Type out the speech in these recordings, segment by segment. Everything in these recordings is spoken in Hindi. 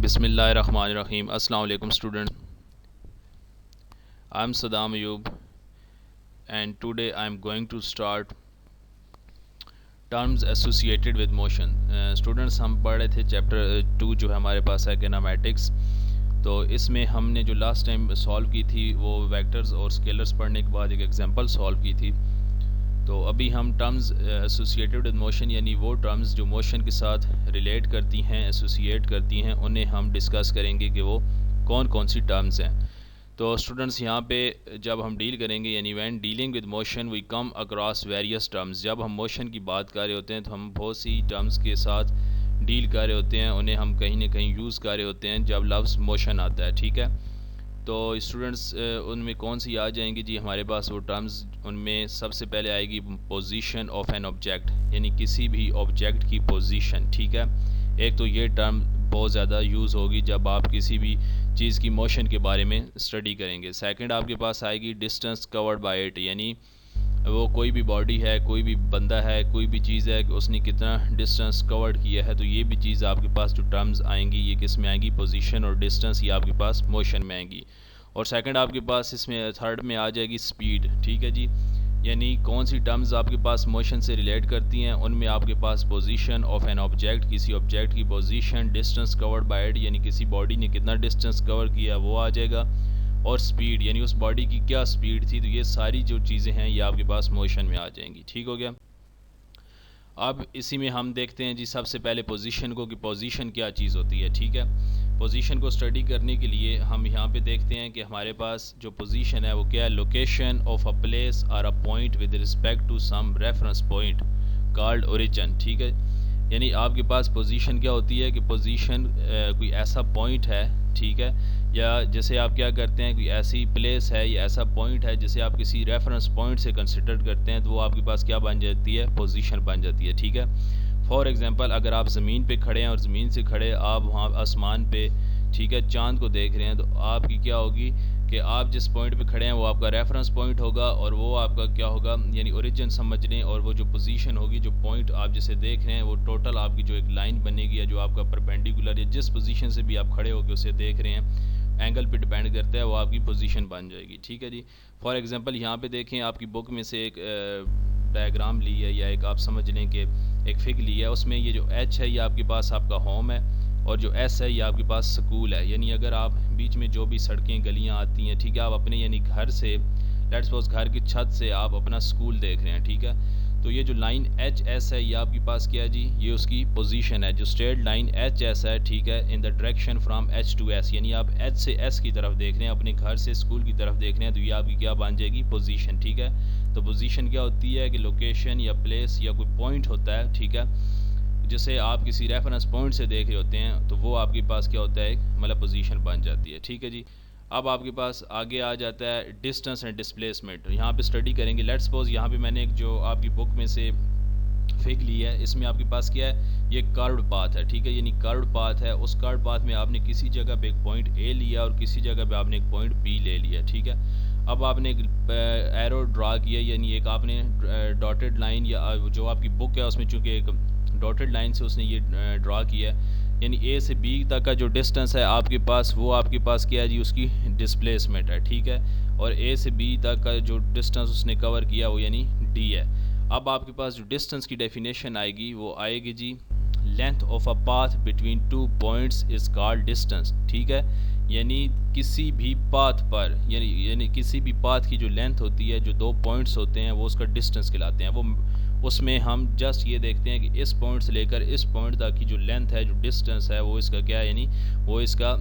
Bismillahirrahmanirrahim. Assalamu alaikum students. I'm Saddam Ayub and today I'm going to start terms associated with motion. Students हम पढ़ रहे थे चैप्टर 2 जो है हमारे पास है किनेमैटिक्स। तो इसमें हमने जो लास्ट टाइम सॉल्व की थी वो वेक्टर्स और स्केलर्स पढ़ने के बाद एक एग्जांपल सॉल्व की थी। तो अभी हम टर्म्स एसोसिएटेड विद मोशन यानी वो टर्म्स जो मोशन के साथ रिलेट करती हैं, एसोसिएट करती हैं, उन्हें हम डिस्कस करेंगे कि वो कौन कौन सी टर्म्स हैं। तो स्टूडेंट्स यहाँ पे जब हम डील करेंगे यानी when dealing with motion we come across various terms. जब हम मोशन की बात कर रहे होते हैं तो हम बहुत सी टर्म्स के साथ डील कर रहे होते हैं, उन्हें हम कहीं ना कहीं यूज़ कर रहे होते हैं जब लफ्ज़ मोशन आता है। ठीक है, तो स्टूडेंट्स उनमें कौन सी आ जाएंगी जी हमारे पास वो टर्म्स। उनमें सबसे पहले आएगी पोजीशन ऑफ एन ऑब्जेक्ट यानी किसी भी ऑब्जेक्ट की पोजीशन। ठीक है, एक तो ये टर्म बहुत ज़्यादा यूज़ होगी जब आप किसी भी चीज़ की मोशन के बारे में स्टडी करेंगे। सेकंड आपके पास आएगी डिस्टेंस कवर्ड बाय इट, यानी वो कोई भी बॉडी है, कोई भी बंदा है, कोई भी चीज़ है कि उसने कितना डिस्टेंस कवर्ड किया है। तो ये भी चीज़ आपके पास जो टर्म्स आएंगी ये किस में आएंगी, पोजीशन और डिस्टेंस, ये आपके पास मोशन में आएंगी। और सेकंड आपके पास इसमें थर्ड में आ जाएगी स्पीड। ठीक है जी, यानी कौन सी टर्म्स आपके पास मोशन से रिलेट करती हैं, उनमें आपके पास पोजीशन ऑफ एन ऑब्जेक्ट, किसी ऑब्जेक्ट की position, distance covered bye it यानी किसी बॉडी ने कितना डिस्टेंस कवर किया वो आ जाएगा, और स्पीड यानी उस बॉडी की क्या स्पीड थी। तो ये सारी जो चीज़ें हैं ये आपके पास मोशन में आ जाएंगी। ठीक हो गया। अब इसी में हम देखते हैं जी सबसे पहले पोजीशन को कि पोजीशन क्या चीज़ होती है। ठीक है, पोजीशन को स्टडी करने के लिए हम यहाँ पे देखते हैं कि हमारे पास जो पोजीशन है वो क्या है, लोकेशन ऑफ अ प्लेस और a point with respect to some reference point called origin. ठीक है, यानी आपके पास पोजीशन क्या होती है कि पोजीशन कोई ऐसा पॉइंट है, ठीक है, या जैसे आप क्या करते हैं कोई ऐसी प्लेस है या ऐसा पॉइंट है जिसे आप किसी रेफरेंस पॉइंट से कंसिडर करते हैं तो वो आपके पास क्या बन जाती है, पोजीशन बन जाती है। ठीक है, फॉर एग्जांपल अगर आप ज़मीन पे खड़े हैं और ज़मीन से खड़े आप वहाँ आसमान पे, ठीक है, चांद को देख रहे हैं, तो आपकी क्या होगी कि आप जिस पॉइंट पे खड़े हैं वो आपका रेफरेंस पॉइंट होगा और वो आपका क्या होगा यानी ओरिजिन समझ लें। और वो जो पोजीशन होगी, जो पॉइंट आप जिसे देख रहे हैं, वो टोटल आपकी जो एक लाइन बनेगी या जो आपका परपेंडिकुलर या जिस पोजीशन से भी आप खड़े होकर उसे देख रहे हैं एंगल पे डिपेंड करता है, वो आपकी पोजीशन बन जाएगी। ठीक है जी, फॉर एग्जांपल यहाँ पे देखें आपकी बुक में से एक डायग्राम ली है या एक आप समझ लें कि एक फिग ली है, उसमें ये जो एच है ये आपके पास आपका होम है और जो एस है ये आपके पास स्कूल है। यानी अगर आप बीच में जो भी सड़कें गलियाँ आती हैं, ठीक है, आप अपने यानी घर से लेट्स सपोज घर की छत से आप अपना स्कूल देख रहे हैं। ठीक है, तो ये जो लाइन एच एस है ये आपके पास क्या है जी, ये उसकी पोजीशन है। जो स्ट्रेट लाइन एच एस है, ठीक है, in the direction from H two S, यानी आप एच से एस की तरफ देख रहे हैं, अपने घर से स्कूल की तरफ देख रहे हैं, तो ये आपकी क्या बन जाएगी, पोजीशन। ठीक है, तो पोजीशन क्या होती है कि लोकेशन या प्लेस या कोई पॉइंट होता है, ठीक है, जिसे आप किसी रेफरेंस पॉइंट से देख रहे होते हैं, तो वो आपके पास क्या होता है, मतलब पोजीशन बन जाती है। ठीक है जी, अब आपके पास आगे आ जाता है डिस्टेंस एंड डिस्प्लेसमेंट। यहाँ पे स्टडी करेंगे। लेट्स सपोज यहाँ पे मैंने एक जो आपकी बुक में से फिग ली है, इसमें आपके पास क्या है, ये कर्व्ड पाथ है। ठीक है, यानी कर्व्ड पाथ है, उस कर्व्ड पाथ में आपने किसी जगह पे एक पॉइंट ए लिया और किसी जगह पे आपने एक पॉइंट बी ले लिया। ठीक है, अब आपने एक एरो ड्रा किया, यानी एक आपने डॉटेड लाइन या जो आपकी बुक है उसमें चूँकि एक डॉटेड लाइन से उसने ये ड्रा किया है, यानी ए से बी तक का जो डिस्टेंस है आपके पास वो आपके पास क्या है जी, उसकी डिस्प्लेसमेंट है। ठीक है, और ए से बी तक का जो डिस्टेंस उसने कवर किया वो यानी डी है। अब आपके पास जो डिस्टेंस की डेफिनेशन आएगी वो आएगी जी, length of a path between two points is called distance. ठीक है, यानी किसी भी पाथ पर यानी किसी भी पाथ की जो लेंथ होती है, जो दो पॉइंट्स होते हैं, वो उसका डिस्टेंस कहलाते हैं। वो उसमें हम जस्ट ये देखते हैं कि इस पॉइंट से लेकर इस पॉइंट तक की जो लेंथ है, जो डिस्टेंस है, वो इसका क्या है, यानी वो इसका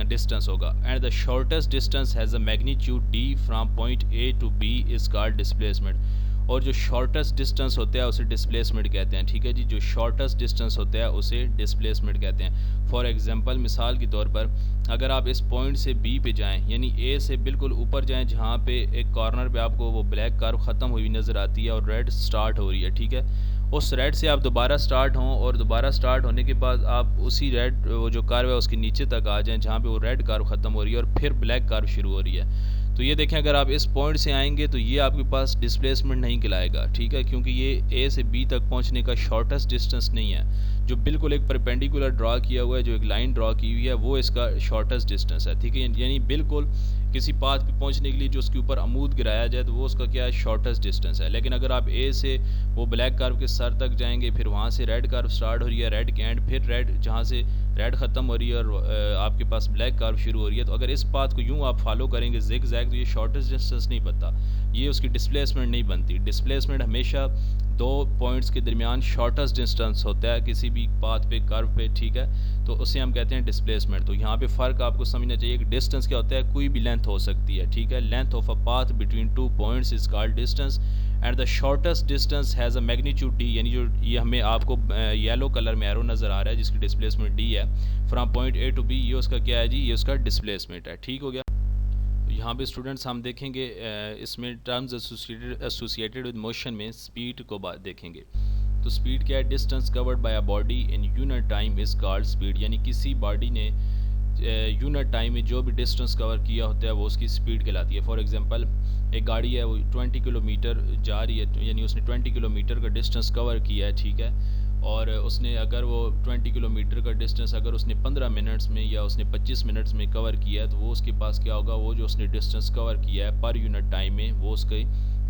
डिस्टेंस होगा। And the shortest distance has a magnitude D from point A to B is called displacement. और जो शॉर्टेस्ट डिस्टेंस होता है उसे डिस्प्लेसमेंट कहते हैं। ठीक है जी, जो शॉर्टेस्ट डिस्टेंस होता है उसे डिस्प्लेसमेंट कहते हैं। फॉर एग्जांपल मिसाल के तौर पर अगर आप इस पॉइंट से बी पे जाएं, यानी ए से बिल्कुल ऊपर जाएं जहाँ पे एक कॉर्नर पे आपको वो ब्लैक कर्व ख़त्म हुई नज़र आती है और रेड स्टार्ट हो रही है। ठीक है, उस रेड से आप दोबारा स्टार्ट हों और दोबारा स्टार्ट होने के बाद आप उसी रेड वो जो कर्व है उसके नीचे तक आ जाएं जहाँ पे वो रेड कर्व ख़त्म हो रही है और फिर ब्लैक कर्व शुरू हो रही है। तो ये देखें, अगर आप इस पॉइंट से आएंगे तो ये आपके पास डिस्प्लेसमेंट नहीं कहलाएगा, ठीक है, क्योंकि ये ए से बी तक पहुंचने का शॉर्टेस्ट डिस्टेंस नहीं है। जो बिल्कुल एक परपेंडिकुलर ड्रा किया हुआ है, जो एक लाइन ड्रा की हुई है, वो इसका शॉर्टेस्ट डिस्टेंस है, ठीक है। यानी बिल्कुल किसी पाथ पे पहुंचने के लिए जो उसके ऊपर अमूद गिराया जाए तो वो उसका क्या है, शॉर्टेस्ट डिस्टेंस है। लेकिन अगर आप ए से वो ब्लैक कर्व के सर तक जाएंगे, फिर वहाँ से रेड कर्व स्टार्ट हो रही है, रेड के एंड, फिर रेड जहाँ से रेड ख़त्म हो रही है और आपके पास ब्लैक कर्व शुरू हो रही है, तो अगर इस पाथ को यूँ आप फॉलो करेंगे जिग जैग, तो ये शॉर्टेस्ट डिस्टेंस नहीं बनता, ये उसकी डिस्प्लेसमेंट नहीं बनती। डिस्प्लेसमेंट हमेशा दो पॉइंट्स के दरमियान शॉर्टेस्ट डिस्टेंस होता है किसी भी पाथ पे, कर्व पे, ठीक है, तो उसे हम कहते हैं डिस्प्लेसमेंट। तो यहाँ पे फ़र्क आपको समझना चाहिए कि डिस्टेंस क्या होता है, कोई भी लेंथ हो सकती है, ठीक है। Length of a path between two points is called distance and the shortest distance has a magnitude D, यानी जो ये हमें आपको येलो कलर में एरो नज़र आ रहा है जिसकी डिस्प्लेसमेंट डी है, from point A to B, ये उसका क्या है जी, ये उसका डिस्प्लेसमेंट है, ठीक हो गया। यहाँ पे स्टूडेंट्स हम देखेंगे इसमें टर्म्स एसोसिएटेड विद मोशन में स्पीड को देखेंगे। तो स्पीड क्या है, distance covered by a body in unit time is called speed, यानी किसी बॉडी ने यूनिट टाइम में जो भी डिस्टेंस कवर किया होता है वो उसकी स्पीड कहलाती है। फॉर एग्जांपल एक गाड़ी है, वो 20 किलोमीटर जा रही है, यानी उसने 20 किलोमीटर का डिस्टेंस कवर किया है, ठीक है, और उसने अगर वो 20 किलोमीटर का डिस्टेंस अगर उसने 15 मिनट्स में या उसने 25 मिनट्स में कवर किया है, तो वो उसके पास क्या होगा, वो जो उसने डिस्टेंस कवर किया है पर यूनिट टाइम में, वो उसके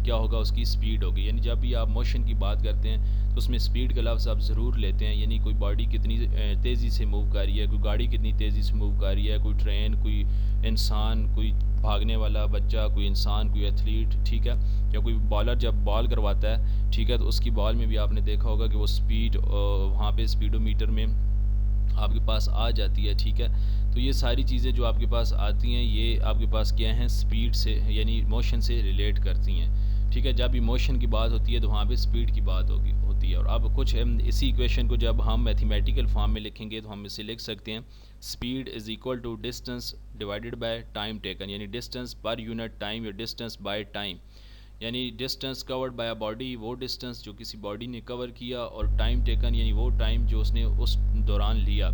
क्या होगा, उसकी स्पीड होगी। यानी जब भी आप मोशन की बात करते हैं तो उसमें स्पीड का लफ्ज़ आप ज़रूर लेते हैं, यानी कोई बॉडी कितनी तेज़ी से मूव कर रही है, कोई गाड़ी कितनी तेज़ी से मूव कर रही है, कोई ट्रेन, कोई इंसान, कोई भागने वाला बच्चा, कोई इंसान, कोई एथलीट, ठीक है, या कोई बॉलर जब बॉल करवाता है, ठीक है, तो उसकी बॉल में भी आपने देखा होगा कि वो स्पीड वहाँ पे स्पीडोमीटर में आपके पास आ जाती है, ठीक है। तो ये सारी चीज़ें जो आपके पास आती हैं, ये आपके पास क्या हैं, स्पीड से यानी मोशन से रिलेट करती हैं, ठीक है। जब इमोशन की बात होती है तो वहाँ पे स्पीड की बात होती है। और अब कुछ इसी इक्वेशन को जब हम मैथमेटिकल फॉर्म में लिखेंगे तो हम इसे लिख सकते हैं, speed is equal to distance divided by time taken, यानी डिस्टेंस पर यूनिट टाइम या डिस्टेंस बाय टाइम, यानी distance covered by a body, वो डिस्टेंस जो किसी बॉडी ने कवर किया, और टाइम टेकन यानी वो टाइम जो उसने उस दौरान लिया।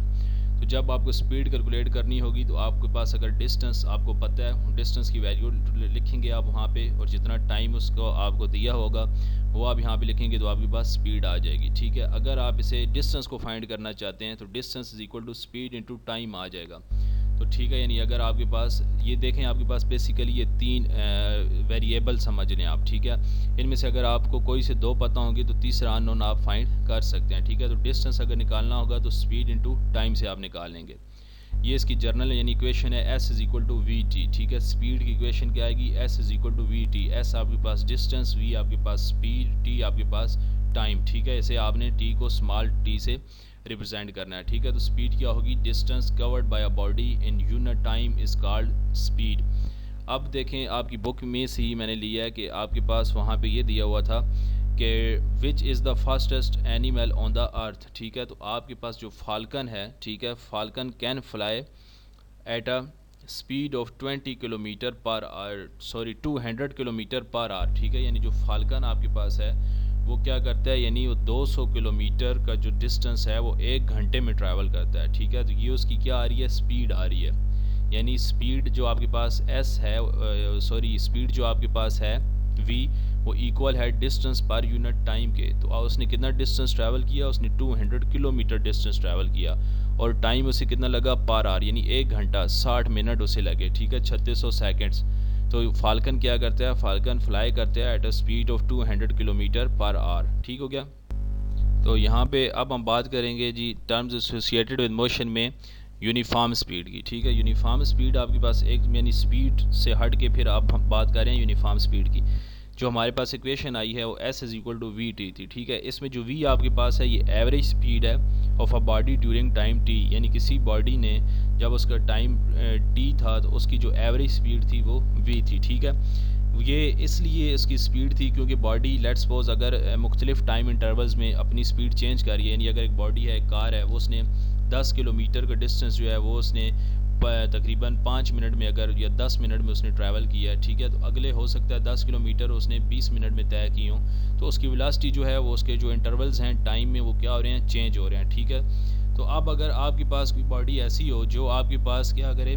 तो जब आपको स्पीड कैलकुलेट करनी होगी तो आपके पास अगर डिस्टेंस आपको पता है, डिस्टेंस की वैल्यू लिखेंगे आप वहाँ पे, और जितना टाइम उसको आपको दिया होगा वो आप यहाँ पे लिखेंगे, तो आपके पास स्पीड आ जाएगी, ठीक है। अगर आप इसे डिस्टेंस को फाइंड करना चाहते हैं तो distance is equal to speed into time आ जाएगा, तो ठीक है। यानी अगर आपके पास ये देखें, आपके पास बेसिकली ये तीन वेरिएबल समझ लें आप, ठीक है। इनमें से अगर आपको कोई से दो पता होंगे तो तीसरा अननोन आप फाइंड कर सकते हैं, ठीक है। तो डिस्टेंस अगर निकालना होगा तो स्पीड इनटू टाइम से आप निकाल लेंगे। ये इसकी जर्नल यानी इक्वेशन है, S is equal to V T, ठीक है। स्पीड की इक्वेशन क्या आएगी, S is equal to V T, S आपके पास डिस्टेंस, वी आपके पास स्पीड, टी आपके पास टाइम, ठीक है। इसे आपने टी को स्मॉल टी से रिप्रेजेंट करना है, ठीक है। तो स्पीड क्या होगी, distance covered by a body in unit time is called speed. अब देखें, आपकी बुक में से ही मैंने लिया है कि आपके पास वहाँ पे ये दिया हुआ था कि which is the fastest animal on the earth, ठीक है। तो आपके पास जो फाल्कन है, ठीक है, falcon can fly at a speed of 20 kilometre per hour, sorry 200 kilometre per hour, ठीक है। यानी जो फाल्कन आपके पास है वो क्या करता है, यानी वो 200 किलोमीटर का जो डिस्टेंस है वो 1 घंटे में ट्रैवल करता है, ठीक है। तो ये उसकी क्या आ रही है, स्पीड आ रही है। यानी स्पीड जो आपके पास एस है, सॉरी स्पीड जो आपके पास है वी, वो इक्वल है डिस्टेंस पर यूनिट टाइम के। तो उसने कितना डिस्टेंस ट्रैवल किया, उसने 200 किलोमीटर डिस्टेंस ट्रैवल किया, और टाइम उसे कितना लगा, पर आवर, यानी 1 घंटा 60 मिनट उसे लगे, ठीक है, 3600 सेकेंड्स। तो फाल्कन क्या करता है, फाल्कन फ्लाई करता है at a speed of 200 kilometre per hour, ठीक हो गया। तो यहाँ पे अब हम बात करेंगे जी टर्म्स एसोसिएटेड विद मोशन में यूनिफॉर्म स्पीड की, ठीक है। यूनिफॉर्म स्पीड आपके पास एक यानी स्पीड से हट के फिर आप हम बात कर रहे हैं यूनिफॉर्म स्पीड की। जो हमारे पास इक्वेशन आई है वो S is equal to V T थी, ठीक है। इसमें जो वी आपके पास है ये एवरेज स्पीड है of a body during time T, यानी किसी बॉडी ने जब उसका टाइम टी था तो उसकी जो एवरेज स्पीड थी वो वी थी, ठीक है। ये इसलिए इसकी स्पीड थी क्योंकि बॉडी लेट्स सपोज अगर मुख्तलिफ टाइम इंटरवल्स में अपनी स्पीड चेंज कर रही है, यानी अगर एक बॉडी है, एक कार है, वो उसने 10 किलोमीटर का डिस्टेंस जो है वो उसने तकरीबन 5 मिनट में अगर या 10 मिनट में उसने ट्रैवल किया है, ठीक है। तो अगले हो सकता है 10 किलोमीटर उसने 20 मिनट में तय की हों, तो उसकी वेलोसिटी जो है वो उसके जो इंटरवल्स हैं टाइम में वो क्या हो रहे हैं, चेंज हो रहे हैं, ठीक है। तो अब अगर आपके पास कोई बॉडी ऐसी हो जो आपके पास क्या करे,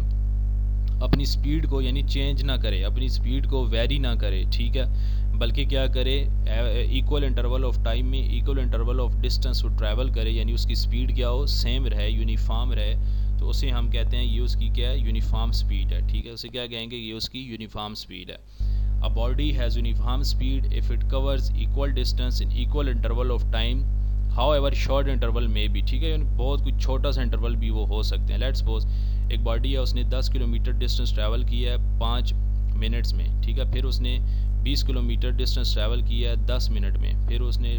अपनी स्पीड को यानी चेंज ना करे, अपनी स्पीड को वेरी ना करे, ठीक है, बल्कि क्या करे, इक्वल इंटरवल ऑफ टाइम में इक्वल इंटरवल ऑफ डिस्टेंस को ट्रैवल करे, यानी उसकी स्पीड क्या हो, सेम रहे, यूनिफॉर्म रहे, तो उसे हम कहते हैं ये उसकी क्या है, यूनिफॉर्म स्पीड है, ठीक है, उसे क्या कहेंगे, ये उसकी यूनिफॉर्म स्पीड है। A body has uniform speed if it covers equal distance in equal interval of time, how ever short interval में भी, ठीक है, यानी बहुत कुछ छोटा सा इंटरवल भी वो हो सकते हैं। लेट्स सपोज एक बॉडी है, उसने 10 किलोमीटर डिस्टेंस ट्रैवल किया है 5 मिनट्स में, ठीक है, फिर उसने 20 किलोमीटर डिस्टेंस ट्रैवल किया है 10 मिनट में, फिर उसने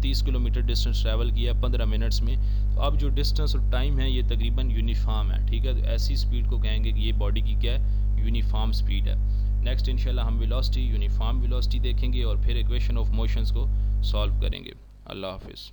30 किलोमीटर डिस्टेंस ट्रैवल किया है 15 मिनट्स में, तो अब जो डिस्टेंस और टाइम है ये तकरीबन यूनिफॉर्म है, ठीक है, तो ऐसी स्पीड को कहेंगे कि ये बॉडी की क्या है, यूनिफॉर्म स्पीड है। नेक्स्ट इंशाल्लाह हम वेलोसिटी, यूनिफॉर्म वेलोसिटी देखेंगे और फिर इक्वेशन ऑफ मोशंस को सॉल्व करेंगे। अल्लाह हाफिज़।